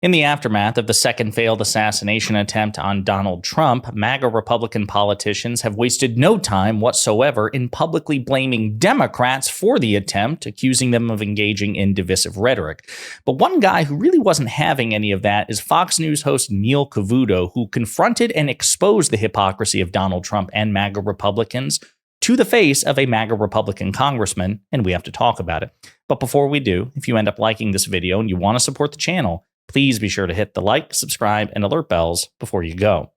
In the aftermath of the second failed assassination attempt on Donald Trump, MAGA Republican politicians have wasted no time whatsoever in publicly blaming Democrats for the attempt, accusing them of engaging in divisive rhetoric. But one guy who really wasn't having any of that is Fox News host Neil Cavuto, who confronted and exposed the hypocrisy of Donald Trump and MAGA Republicans to the face of a MAGA Republican congressman, and we have to talk about it. But before we do, if you end up liking this video and you want to support the channel, please be sure to hit the like, subscribe, and alert bells before you go. All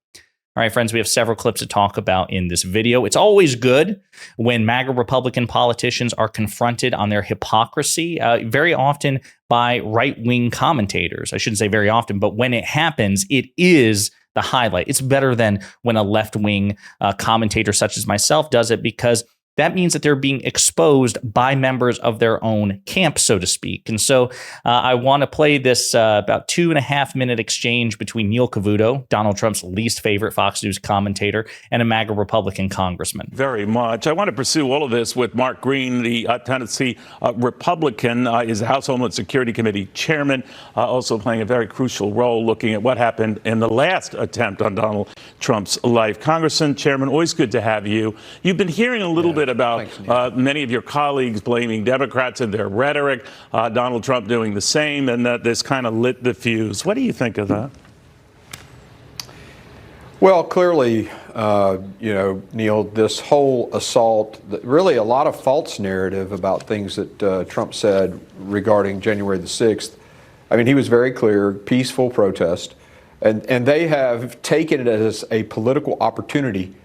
right, friends, we have several clips to talk about in this video. It's always good when MAGA Republican politicians are confronted on their hypocrisy, very often by right-wing commentators. I shouldn't say very often, but when it happens, it is the highlight. It's better than when a left-wing commentator such as myself does it, because that means that they're being exposed by members of their own camp, so to speak. And so I want to play this about 2.5 minute exchange between Neil Cavuto, Donald Trump's least favorite Fox News commentator, and a MAGA Republican congressman. Very much. I want to pursue all of this with Mark Green, the Tennessee Republican, is the House Homeland Security Committee chairman, also playing a very crucial role looking at what happened in the last attempt on Donald Trump's life. Congressman, Chairman, always good to have you. You've been hearing a little bit about many of your colleagues blaming Democrats in their rhetoric, Donald Trump doing the same, and that this kind of lit the fuse. What do you think of that? Well, clearly, Neil, this whole assault, really a lot of false narrative about things that Trump said regarding January the 6th. I mean, he was very clear, peaceful protest, and they have taken it as a political opportunity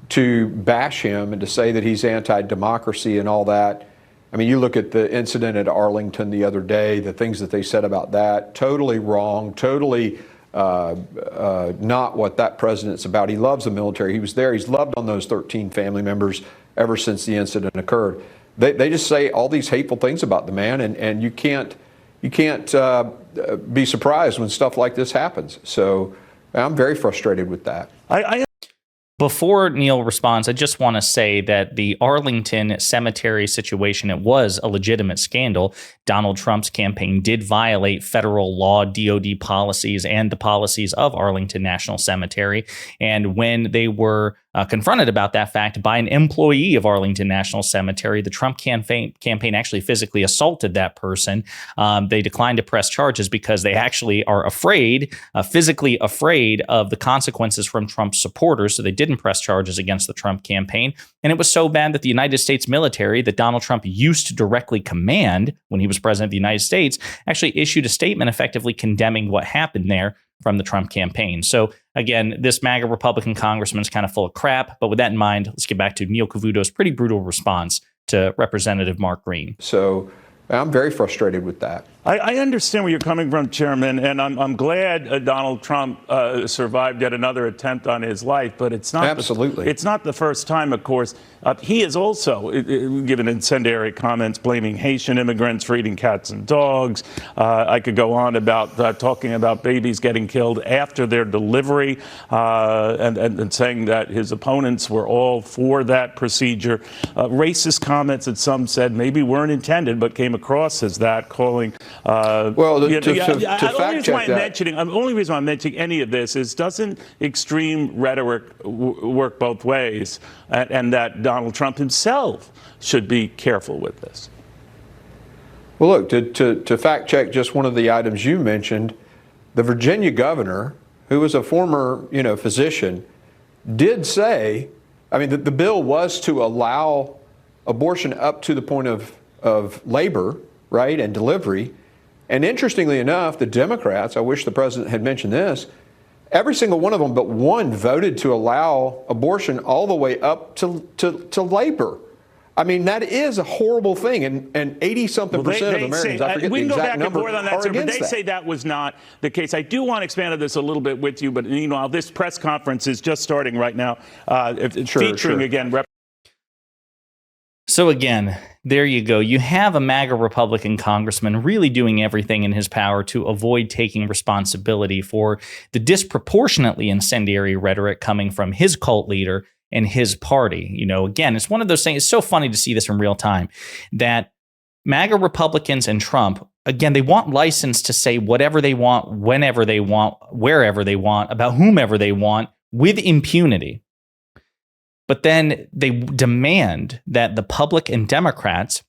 to bash him and to say that he's anti-democracy and all that. I mean, you look at the incident at Arlington the other day, the things that they said about that, totally wrong, totally not what that president's about. He loves the military. He was there. He's loved on those 13 family members ever since the incident occurred. They just say all these hateful things about the man, and you can't be surprised when stuff like this happens. So I'm very frustrated with that. Before Neil responds, I just want to say that the Arlington cemetery situation, it was a legitimate scandal. Donald Trump's campaign did violate federal law, DOD policies, and the policies of Arlington National Cemetery. And when they were confronted about that fact by an employee of Arlington National Cemetery, the Trump campaign actually physically assaulted that person. They declined to press charges because they actually are afraid, physically afraid of the consequences from Trump's supporters. So they didn't press charges against the Trump campaign. And it was so bad that the United States military that Donald Trump used to directly command when he was president of the United States actually issued a statement effectively condemning what happened there from the Trump campaign. So again, this MAGA Republican congressman is kind of full of crap. But with that in mind, let's get back to Neil Cavuto's pretty brutal response to Representative Mark Green. So I'm very frustrated with that. I understand where you're coming from, Chairman, and I'm glad Donald Trump survived yet another attempt on his life, but it's not absolutely. It's not the first time, of course. He has also given incendiary comments blaming Haitian immigrants for eating cats and dogs. I could go on about talking about babies getting killed after their delivery, and saying that his opponents were all for that procedure. Racist comments that some said maybe weren't intended but came across as that, calling. The only reason I'm mentioning any of this is, doesn't extreme rhetoric work both ways, and that Donald Trump himself should be careful with this? Well, look, to fact check just one of the items you mentioned, the Virginia governor, who was a former physician, did say, I mean, the bill was to allow abortion up to the point of labor, right, and delivery. And interestingly enough, the Democrats, I wish the president had mentioned this, every single one of them but one voted to allow abortion all the way up to labor. I mean, that is a horrible thing, and 80-something percent of Americans, I forget the exact number, are against that. But they say that was not the case. I do want to expand on this a little bit with you, but this press conference is just starting right now, featuring again. So again, there you go. You have a MAGA Republican congressman really doing everything in his power to avoid taking responsibility for the disproportionately incendiary rhetoric coming from his cult leader and his party. Again, it's one of those things. It's so funny to see this in real time, that MAGA Republicans and Trump again, they want license to say whatever they want, whenever they want, wherever they want, about whomever they want, with impunity. But then they demand that the public and Democrats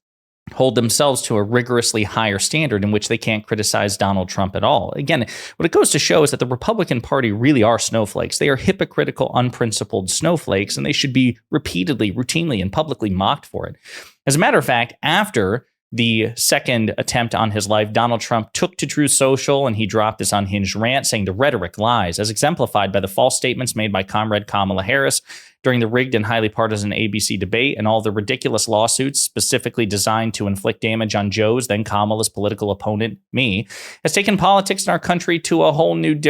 hold themselves to a rigorously higher standard in which they can't criticize Donald Trump at all. Again, what it goes to show is that the Republican Party really are snowflakes. They are hypocritical, unprincipled snowflakes, and they should be repeatedly, routinely, and publicly mocked for it. As a matter of fact, after the second attempt on his life, Donald Trump took to Truth Social and he dropped this unhinged rant saying the rhetoric lies, as exemplified by the false statements made by Comrade Kamala Harris during the rigged and highly partisan ABC debate and all the ridiculous lawsuits specifically designed to inflict damage on Joe's, then Kamala's political opponent, me, has taken politics in our country to a whole new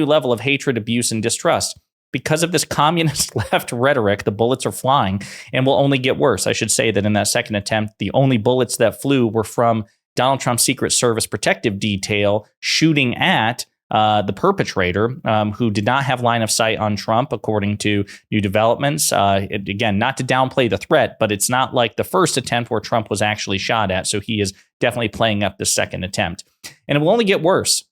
level of hatred, abuse, and distrust. Because of this communist left rhetoric, the bullets are flying and will only get worse. I should say that in that second attempt, the only bullets that flew were from Donald Trump's Secret Service protective detail shooting at the perpetrator, who did not have line of sight on Trump, according to new developments. Again, not to downplay the threat, but it's not like the first attempt where Trump was actually shot at. So he is definitely playing up the second attempt. And it will only get worse.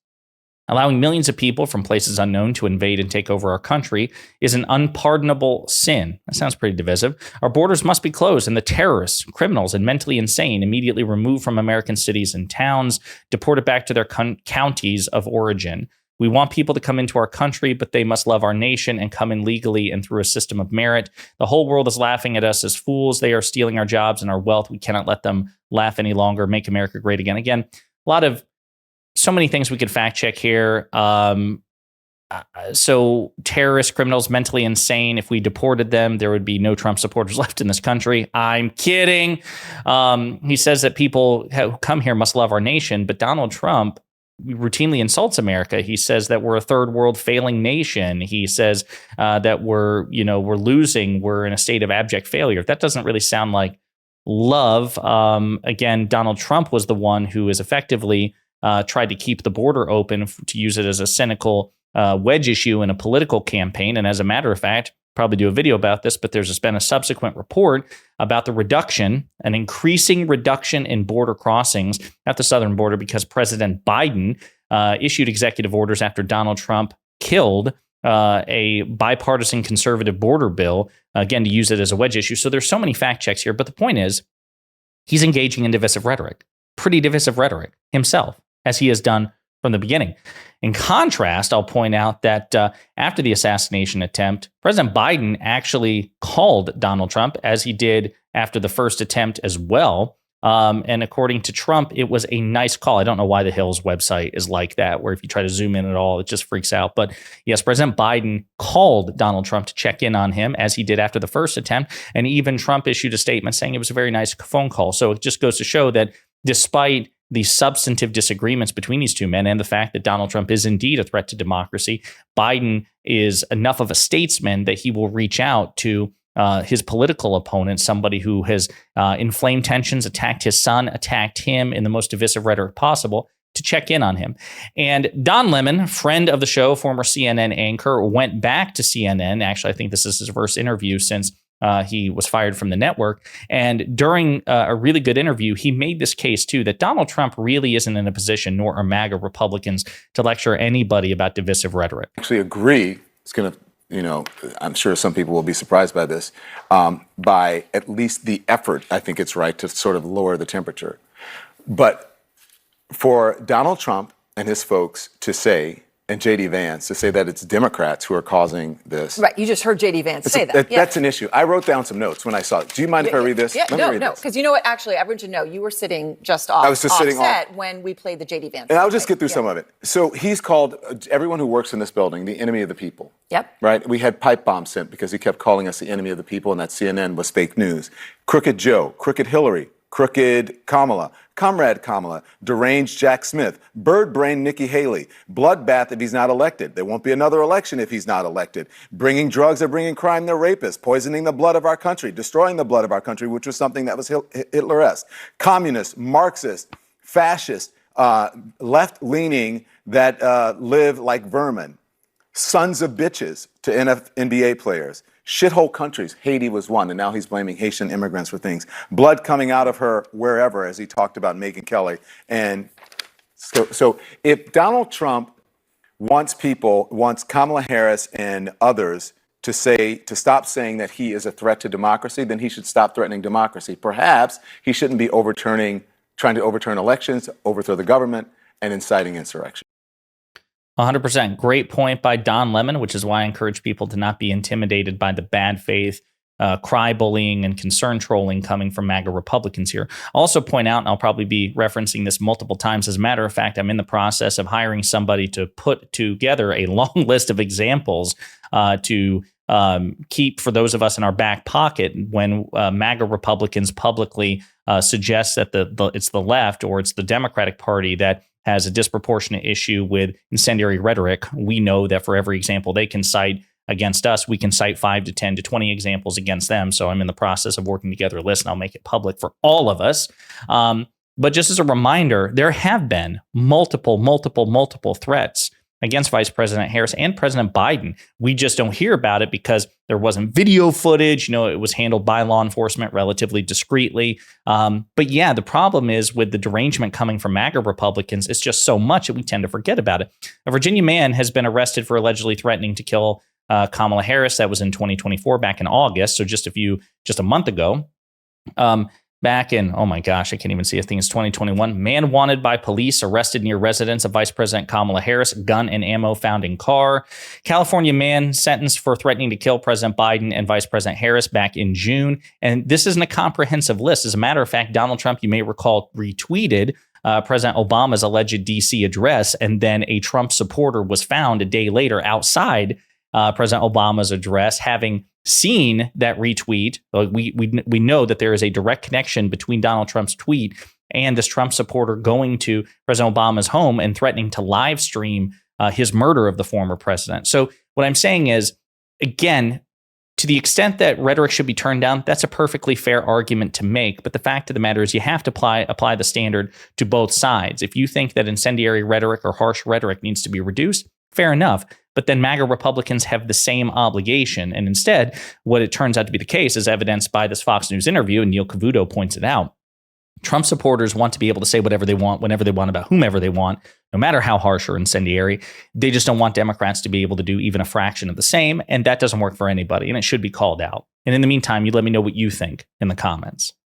Allowing millions of people from places unknown to invade and take over our country is an unpardonable sin. That sounds pretty divisive. Our borders must be closed and the terrorists, criminals, and mentally insane immediately removed from American cities and towns, deported back to their counties of origin. We want people to come into our country, but they must love our nation and come in legally and through a system of merit. The whole world is laughing at us as fools. They are stealing our jobs and our wealth. We cannot let them laugh any longer. Make America great again. Again, so many things we could fact check here. So terrorists, criminals, mentally insane. If we deported them, there would be no Trump supporters left in this country. I'm kidding. He says that people who come here must love our nation, but Donald Trump routinely insults America. He says that we're a third world failing nation. He says that we're losing. We're in a state of abject failure. That doesn't really sound like love. Again, Donald Trump was the one who is effectively tried to keep the border open to use it as a cynical wedge issue in a political campaign. And as a matter of fact, probably do a video about this, but there's been a subsequent report about an increasing reduction in border crossings at the southern border because President Biden issued executive orders after Donald Trump killed a bipartisan conservative border bill, again, to use it as a wedge issue. So there's so many fact checks here. But the point is, he's engaging in divisive rhetoric, pretty divisive rhetoric himself, as he has done from the beginning. In contrast, I'll point out that after the assassination attempt, President Biden actually called Donald Trump, as he did after the first attempt as well. And according to Trump, it was a nice call. I don't know why the Hill's website is like that, where if you try to zoom in at all, it just freaks out. But yes, President Biden called Donald Trump to check in on him, as he did after the first attempt. And even Trump issued a statement saying it was a very nice phone call. So it just goes to show that despite the substantive disagreements between these two men and the fact that Donald Trump is indeed a threat to democracy, Biden is enough of a statesman that he will reach out to his political opponent, somebody who has inflamed tensions, attacked his son, attacked him in the most divisive rhetoric possible, to check in on him. And Don Lemon, friend of the show, former CNN anchor, went back to CNN. Actually, I think this is his first interview since he was fired from the network. And during a really good interview, he made this case, too, that Donald Trump really isn't in a position, nor are MAGA Republicans, to lecture anybody about divisive rhetoric. I actually agree. It's going to, I'm sure some people will be surprised by this, by at least the effort, I think it's right to sort of lower the temperature. But for Donald Trump and his folks to say, and J.D. Vance, to say that it's Democrats who are causing this. Right, you just heard J.D. Vance say that. That's an issue. I wrote down some notes when I saw it. Do you mind if I read this? Yeah, no, because you know what? Actually, I want you to know you were sitting just off, I was just sitting set when we played the J.D. Vance. And I'll just get through some of it. So he's called everyone who works in this building the enemy of the people. Yep. Right? We had pipe bombs sent because he kept calling us the enemy of the people, and that CNN was fake news. Crooked Joe, Crooked Hillary, Crooked Kamala, Comrade Kamala, Deranged Jack Smith, Bird Brain Nikki Haley, Bloodbath if he's not elected. There won't be another election if he's not elected. Bringing drugs, they're bringing crime, they're rapists. Poisoning the blood of our country, destroying the blood of our country, which was something that was Hitler-esque. Communist, Marxist, fascist, left-leaning that live like vermin. Sons of bitches to NBA players. Shithole countries. Haiti was one, and now he's blaming Haitian immigrants for things. Blood coming out of her wherever, as he talked about Megyn Kelly, and So if Donald Trump wants Kamala Harris and others to stop saying that he is a threat to democracy, then he should stop threatening democracy. Perhaps he shouldn't be trying to overturn elections, overthrow the government, and inciting insurrection. 100%. Great point by Don Lemon, which is why I encourage people to not be intimidated by the bad faith, cry bullying, and concern trolling coming from MAGA Republicans here. I'll also point out, and I'll probably be referencing this multiple times, as a matter of fact, I'm in the process of hiring somebody to put together a long list of examples to keep for those of us in our back pocket when MAGA Republicans publicly suggest that it's the left or it's the Democratic Party that has a disproportionate issue with incendiary rhetoric. We know that for every example they can cite against us, we can cite 5 to 10 to 20 examples against them. So I'm in the process of working together a list, and I'll make it public for all of us. But just as a reminder, there have been multiple threats against Vice President Harris and President Biden. We just don't hear about it because there wasn't video footage. It was handled by law enforcement relatively discreetly. But yeah, the problem is with the derangement coming from MAGA Republicans, it's just so much that we tend to forget about it. A Virginia man has been arrested for allegedly threatening to kill Kamala Harris. That was in 2024, back in August. So just a month ago. Back in, oh my gosh, I can't even see a thing. It's 2021. Man wanted by police arrested near residence of Vice President Kamala Harris. Gun and ammo found in car. California man sentenced for threatening to kill President Biden and Vice President Harris back in June. And this isn't a comprehensive list. As a matter of fact, Donald Trump, you may recall, retweeted President Obama's alleged D.C. address. And then a Trump supporter was found a day later outside President Obama's address, having seen that retweet. We know that there is a direct connection between Donald Trump's tweet and this Trump supporter going to President Obama's home and threatening to live stream his murder of the former president. So what I'm saying is, again, to the extent that rhetoric should be turned down, that's a perfectly fair argument to make. But the fact of the matter is you have to apply the standard to both sides. If you think that incendiary rhetoric or harsh rhetoric needs to be reduced, fair enough. But then MAGA Republicans have the same obligation. And instead, what it turns out to be the case is evidenced by this Fox News interview, and Neil Cavuto points it out. Trump supporters want to be able to say whatever they want, whenever they want, about whomever they want, no matter how harsh or incendiary. They just don't want Democrats to be able to do even a fraction of the same. And that doesn't work for anybody, and it should be called out. And in the meantime, you let me know what you think in the comments.